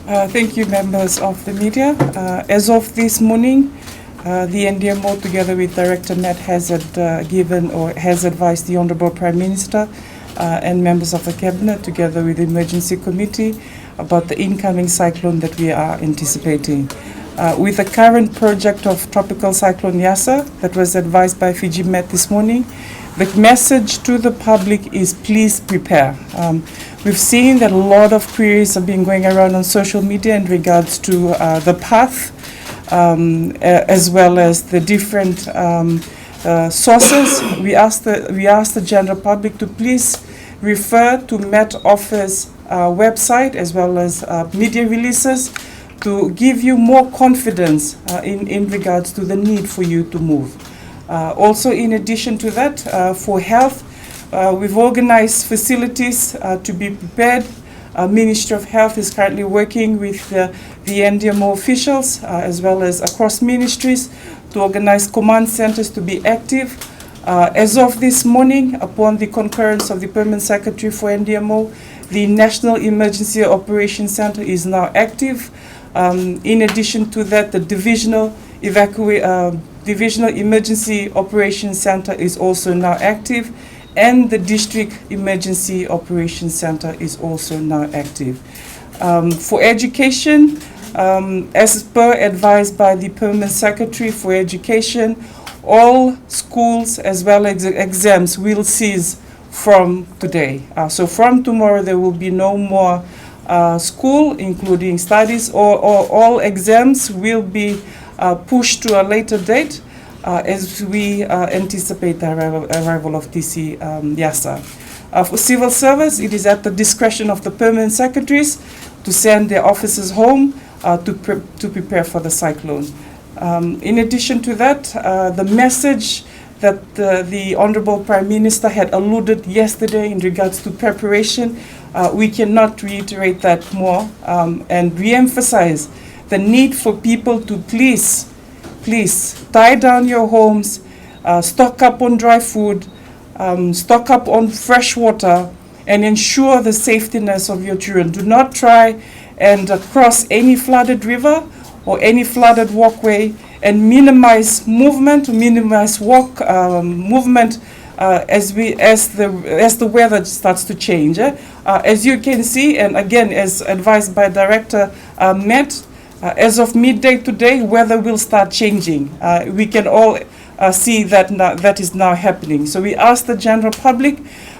Thank you, members of the media. As of this morning, the NDMO, together with Director Nat, has advised the Honourable Prime Minister and members of the Cabinet, together with the Emergency Committee, about the incoming cyclone that we are anticipating. With the current project of Tropical Cyclone Yasa that was advised by Fiji Met this morning, the message to the public is please prepare. We've seen that a lot of queries have been going around on social media in regards to the path, as well as the different sources. We ask the general public to please refer to Met Office website as well as media releases to give you more confidence in regards to the need for you to move. Also, in addition to that, for health, we've organized facilities to be prepared. Ministry of Health is currently working with the NDMO officials as well as across ministries to organize command centers to be active. As of this morning, upon the concurrence of the Permanent Secretary for NDMO, the National Emergency Operations Center is now active. In addition to that, the Divisional Emergency Operations Center is also now active, and the District Emergency Operations Center is also now active. For education, as per advised by the Permanent Secretary for Education, all schools as well as exams will cease from today. So from tomorrow there will be no more school, including studies, or all exams will be pushed to a later date as we anticipate the arrival of TC Yasa. For civil service, it is at the discretion of the permanent secretaries to send their officers home to prepare for the cyclone. In addition to that, the message that the Honourable Prime Minister had alluded yesterday in regards to preparation, we cannot reiterate that more and re-emphasize the need for people to please tie down your homes, stock up on dry food, stock up on fresh water, and ensure the safetyness of your children. Do not try and cross any flooded river or any flooded walkway, and minimize movement, minimize movement as the weather starts to change. As you can see, and again, as advised by Director Met, as of midday today, weather will start changing. We can all see that that is now happening. So we ask the general public,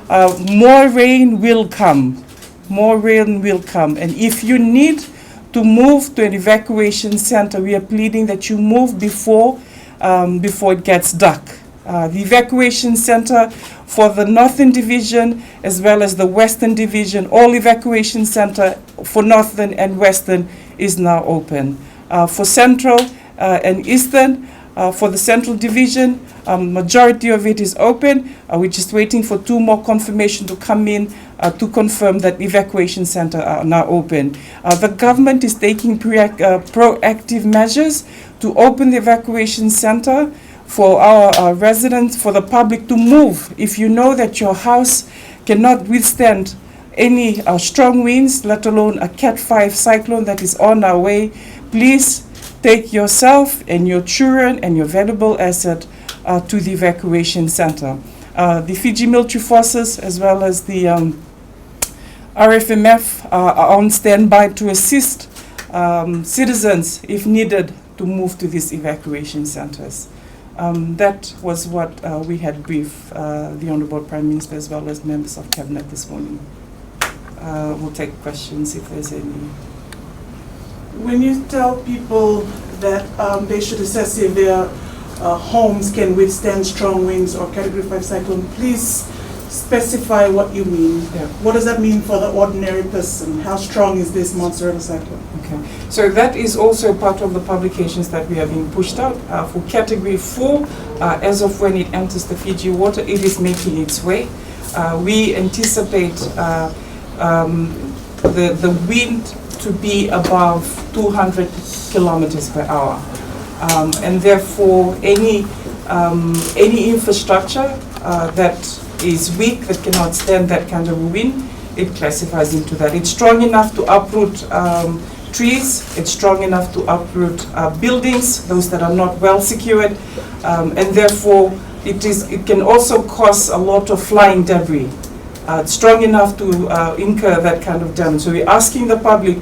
more rain will come. More rain will come. And if you need to move to an evacuation center, we are pleading that you move before it gets dark. The evacuation center for the Northern Division as well as the Western Division, all evacuation center for Northern and Western is now open. For Central and Eastern, for the Central Division, majority of it is open. We're just waiting for 2 more confirmation to come in to confirm that evacuation center are now open. The government is taking proactive measures to open the evacuation center for our residents, for the public to move. If you know that your house cannot withstand any strong winds, let alone a Cat 5 cyclone that is on our way, please take yourself and your children and your valuable asset to the evacuation center. The Fiji military forces as well as the RFMF are on standby to assist citizens if needed to move to these evacuation centers. That was what we had briefed the Honourable Prime Minister as well as members of Cabinet this morning. We'll take questions if there's any. When you tell people that they should assess if their homes can withstand strong winds or Category 5 cyclone, please specify what you mean. Yeah. What does that mean for the ordinary person? How strong is this monsoon cyclone? Okay, so that is also part of the publications that we have been pushed out. For Category 4, as of when it enters the Fiji water, it is making its way. We anticipate the wind to be above 200 kilometers per hour. And therefore, any infrastructure that is weak, that cannot stand that kind of wind, it classifies into that. It's strong enough to uproot trees. It's strong enough to uproot buildings, those that are not well secured, and therefore it can also cause a lot of flying debris. It's strong enough to incur that kind of damage. So we're asking the public,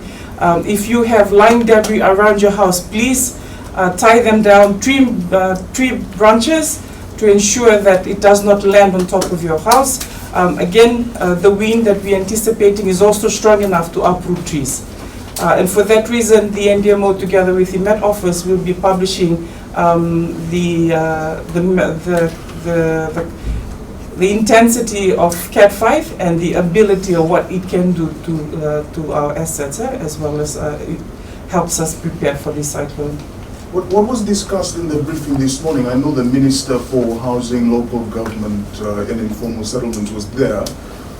if you have lying debris around your house, please tie them down, trim tree branches to ensure that it does not land on top of your house. Again, the wind that we're anticipating is also strong enough to uproot trees. And for that reason, the NDMO, together with the Met Office, will be publishing the intensity of Cat 5 and the ability of what it can do to our assets, as well as it helps us prepare for this cyclone. What was discussed in the briefing this morning? I know the Minister for Housing, Local Government and Informal Settlements was there.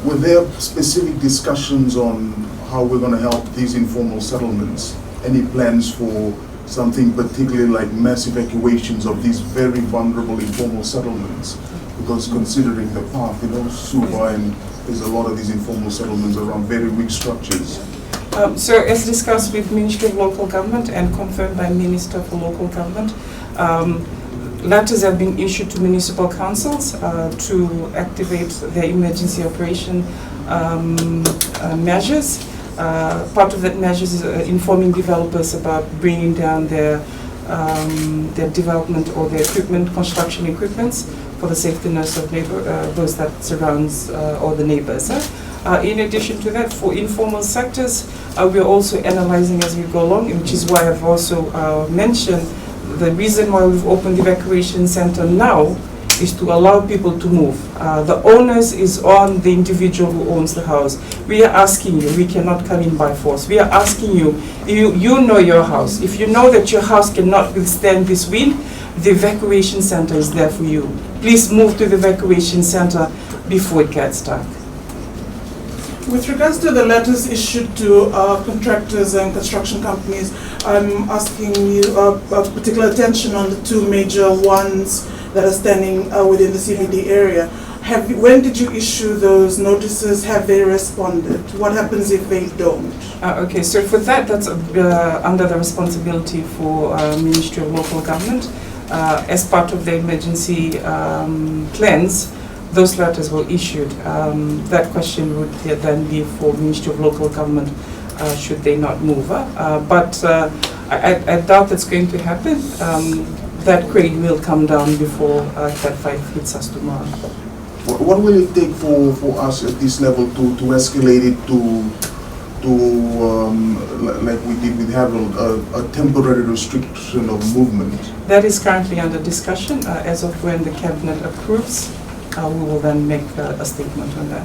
Were there specific discussions on how we're going to help these informal settlements? Any plans for something particularly like mass evacuations of these very vulnerable informal settlements? Because considering the path, Suva, and there's a lot of these informal settlements around very weak structures. So as discussed with Ministry of Local Government and confirmed by Minister for Local Government, letters have been issued to municipal councils to activate their emergency operation measures. Part of that measures is informing developers about bringing down their development or their equipment, construction equipments, for the safetyness of those that surrounds all the neighbors. In addition to that, for informal sectors, we're also analyzing as we go along, which is why I've also mentioned the reason why we've opened the evacuation center now is to allow people to move. The onus is on the individual who owns the house. We are asking you, we cannot come in by force. We are asking you, you know your house. If you know that your house cannot withstand this wind, the evacuation center is there for you. Please move to the evacuation center before it gets dark. With regards to the letters issued to contractors and construction companies, I'm asking you particular attention on the two major ones that are standing within the CBD area. When did you issue those notices? Have they responded? What happens if they don't? Okay, so for that, that's under the responsibility for Ministry of Local Government. As part of the emergency plans, those letters were issued. That question would then be for Ministry of Local Government should they not move. But I doubt that's going to happen. That grade will come down before Cat 5 hits us tomorrow. What will it take for us at this level to escalate it to like we did with Harold, a temporary restriction of movement? That is currently under discussion. As of when the Cabinet approves, we will then make a statement on that.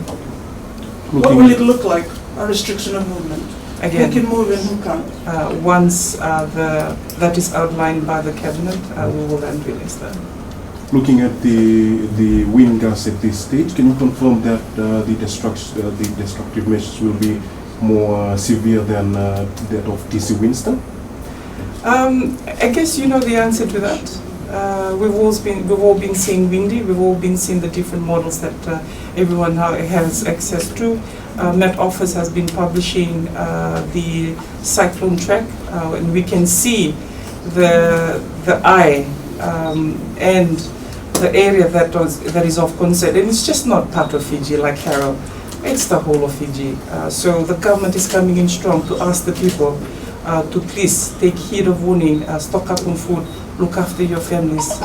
What will it look like, a restriction of movement? Again, who can move and who can't? Once that is outlined by the Cabinet, we will then release that. Looking at the wind gas at this stage, can you confirm that the destructive measures will be more severe than that of TC Winston? I guess you know the answer to that. We've all been seeing windy. We've all been seeing the different models that everyone now has access to. Met Office has been publishing the cyclone track, and we can see the eye and the area that is of concern. And it's just not part of Fiji like Harold. It's the whole of Fiji. So the government is coming in strong to ask the people to please take heed of warning, stock up on food, look after your families.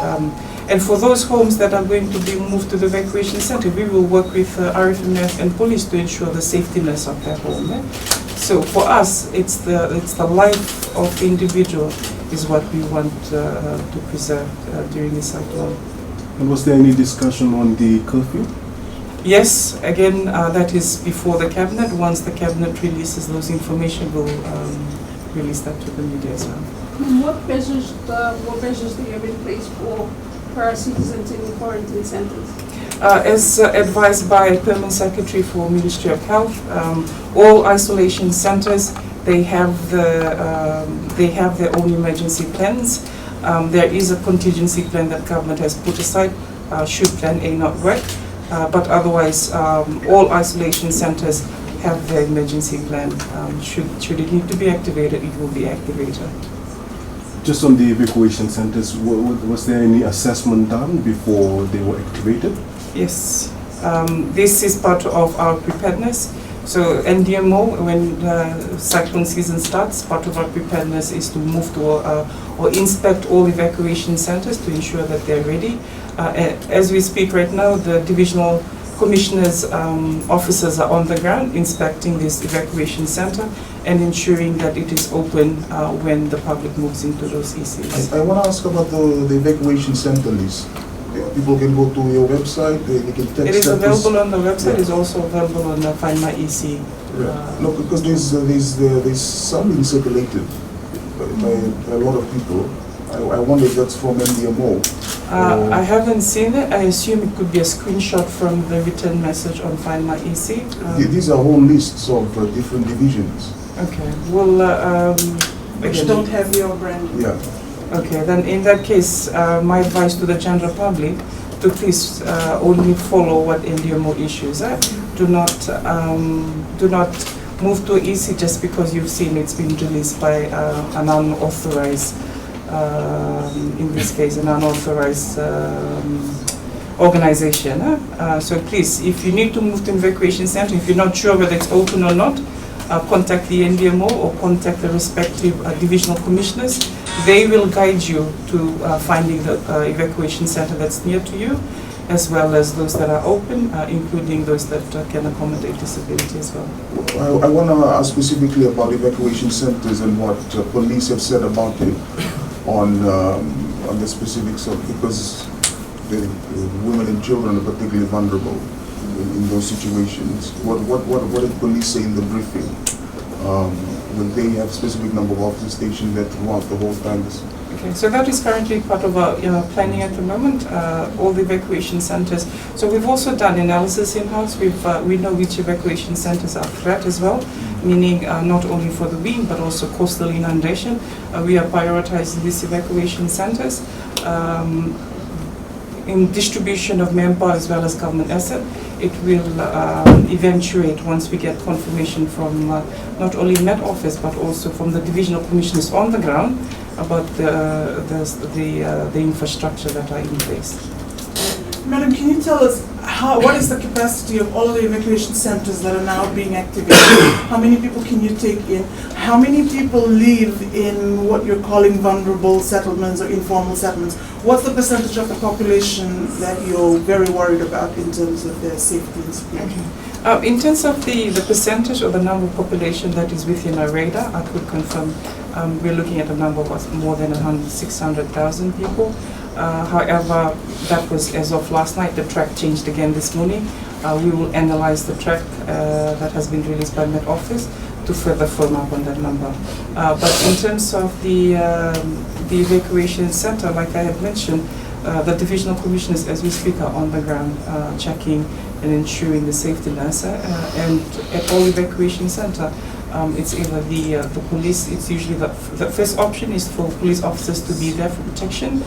And for those homes that are going to be moved to the evacuation center, we will work with RFMF and police to ensure the safetyness of that home. So for us, it's the life of the individual is what we want to preserve during the cyclone. And was there any discussion on the curfew? Yes, again, that is before the Cabinet. Once the Cabinet releases those information, we'll release that to the media as well. What measures do you have in place for our citizens in quarantine centers? As advised by Permanent Secretary for Ministry of Health, all isolation centers, they have their own emergency plans. There is a contingency plan that government has put aside should Plan A not work. But otherwise, all isolation centers have their emergency plan. Should it need to be activated, it will be activated. Just on the evacuation centers, was there any assessment done before they were activated? Yes, this is part of our preparedness. So NDMO, when the cyclone season starts, part of our preparedness is to move to or inspect all evacuation centers to ensure that they're ready. As we speak right now, the divisional commissioners' officers are on the ground inspecting this evacuation center and ensuring that it is open when the public moves into those ECs. I want to ask about the evacuation center list. People can go to your website, they can text. It is available on the website, Yeah. it's also available on the Find My EC. No, because there's some being circulated by a lot of people. I wonder if that's from NDMO. I haven't seen it. I assume it could be a screenshot from the written message on Find My EC. These are whole lists of different divisions. Okay, well, Which again, don't have your brand. Yeah. okay, then in that case, my advice to the general public to please only follow what NDMO issues. Do not move to EC just because you've seen it's been released by an unauthorized, in this case, an unauthorized organization. So please, if you need to move to evacuation center, if you're not sure whether it's open or not, contact the NDMO or contact the respective divisional commissioners. They will guide you to finding the evacuation center that's near to you, as well as those that are open, including those that can accommodate disability as well. I want to ask specifically about evacuation centers and what police have said about it on the specifics of, because the women and children are particularly vulnerable in those situations. What did police say in the briefing? Will they have specific number of officers stationed there throughout the whole time? Okay, so that is currently part of our planning at the moment, all the evacuation centers. So we've also done analysis in-house. We know which evacuation centers are threat as well, meaning not only for the wind but also coastal inundation. We are prioritizing these evacuation centers. In distribution of manpower as well as government asset, it will eventuate once we get confirmation from not only Met Office but also from the divisional commissioners on the ground about the infrastructure that are in place. Madam, can you tell us what is the capacity of all of the evacuation centers that are now being activated? How many people can you take in? How many people live in what you're calling vulnerable settlements or informal settlements? What's the percentage of the population that you're very worried about in terms of their safety and security? Okay. In terms of the percentage or the number of population that is within our radar, I could confirm we're looking at a number of more than 600,000 people. However, that was as of last night. The track changed again this morning. We will analyze the track that has been released by Met Office to further firm up on that number. But in terms of the evacuation center, like I had mentioned, the divisional commissioners as we speak are on the ground checking and ensuring the safety and at all evacuation center, it's either the police, it's usually the first option is for police officers to be there for protection.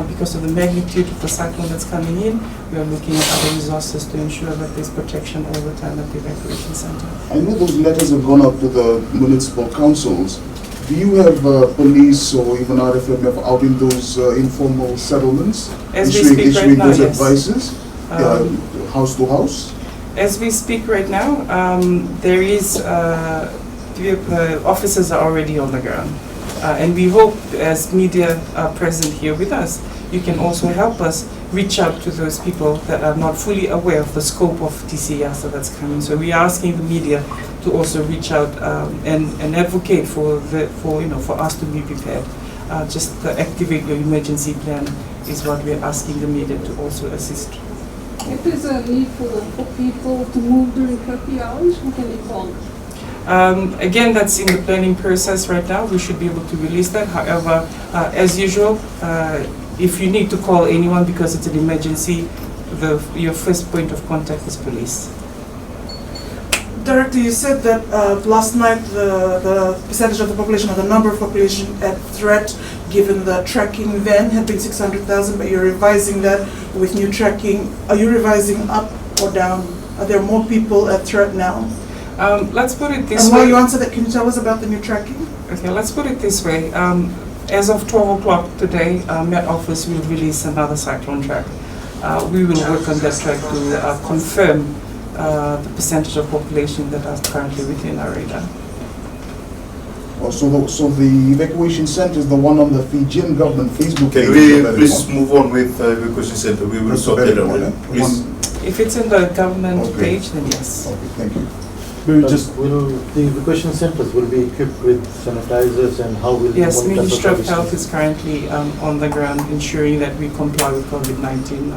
Because of the magnitude of the cyclone that's coming in, we are looking at other resources to ensure that there's protection all the time at the evacuation center. I know those letters have gone out to the municipal councils. Do you have police or even RFMF out in those informal settlements? As we speak right now, those yes. advices, house to house? As we speak right now, there is, officers are already on the ground. And we hope, as media are present here with us, you can also help us reach out to those people that are not fully aware of the scope of TC Yasa that's coming. So we are asking the media to also reach out and advocate for us to be prepared. Just activate your emergency plan is what we're asking the media to also assist. If there's a need for people to move during curfew hours, who can they call? Again, that's in the planning process right now. We should be able to release that. However, as usual, if you need to call anyone because it's an emergency, your first point of contact is police. Director, you said that last night the percentage of the population or the number of population at threat given the tracking then had been 600,000, but you're revising that with new tracking. Are you revising up or down? Are there more people at threat now? Let's put it this And while way. you answer that, can you tell us about the new tracking? Okay, let's put it this way. As of 12 o'clock today, Met Office will release another cyclone track. We will work on that track to confirm the percentage of population that are currently within our radar. Oh, so the evacuation center is the one on the Fijian government Facebook page. Can we That is please one. move on with evacuation center? We will That's stop the there. better one, eh? Please. If it's in the government Okay. page, then yes. Okay, thank you. Maybe just Will the evacuation centers will be equipped with sanitizers, and how will Yes, you monitor Ministry of social Health is currently on the ground ensuring that we comply with COVID-19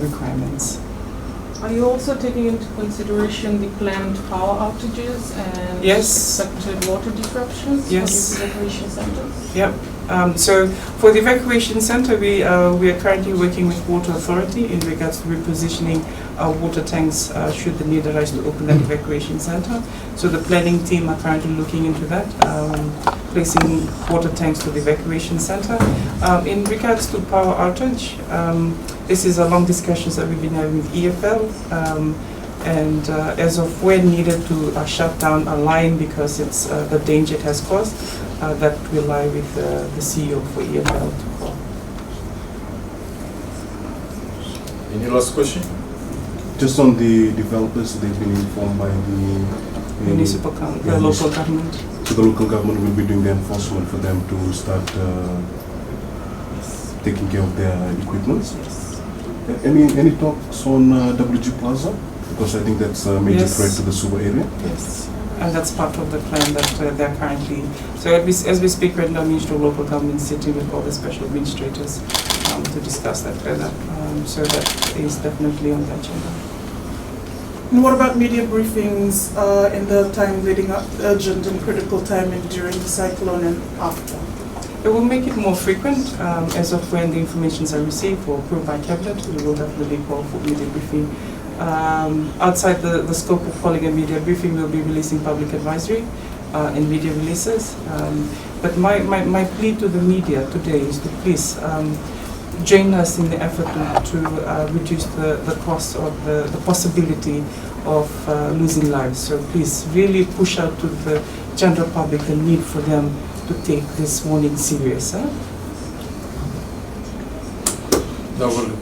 requirements. Are you also taking into consideration the planned power outages and Yes. expected water disruptions Yes. for these evacuation centers? Yep. So for the evacuation center, we are currently working with Water Authority in regards to repositioning our water tanks should the need arise to open that evacuation center. So the planning team are currently looking into that, placing water tanks for the evacuation center. In regards to power outage, this is a long discussions that we've been having with EFL. And as of when needed to shut down a line because it's the danger it has caused, that will lie with the CEO for EFL to call. Any last question? just on the developers, they've been informed by the Municipal yeah, the local government. So the local government will be doing the enforcement for them to start taking care of their equipment. Any talks on WG Plaza? Because I think that's a major Yes. threat to the Suva area. Yes, and that's part of the plan that they're currently. So as we speak right now, Ministry of Local Government is sitting with all the special administrators to discuss that further. So that is definitely on the agenda. And what about media briefings in the time leading up, urgent and critical time and during the cyclone and after? It will make it more frequent as of when the informations are received or approved by Cabinet. We will definitely call for media briefing. Outside the scope of calling a media briefing, we'll be releasing public advisory and media releases. But my plea to the media today is to please join us in the effort to reduce the cost of the possibility of losing lives. So please really push out to the general public the need for them to take this warning serious. Now we'll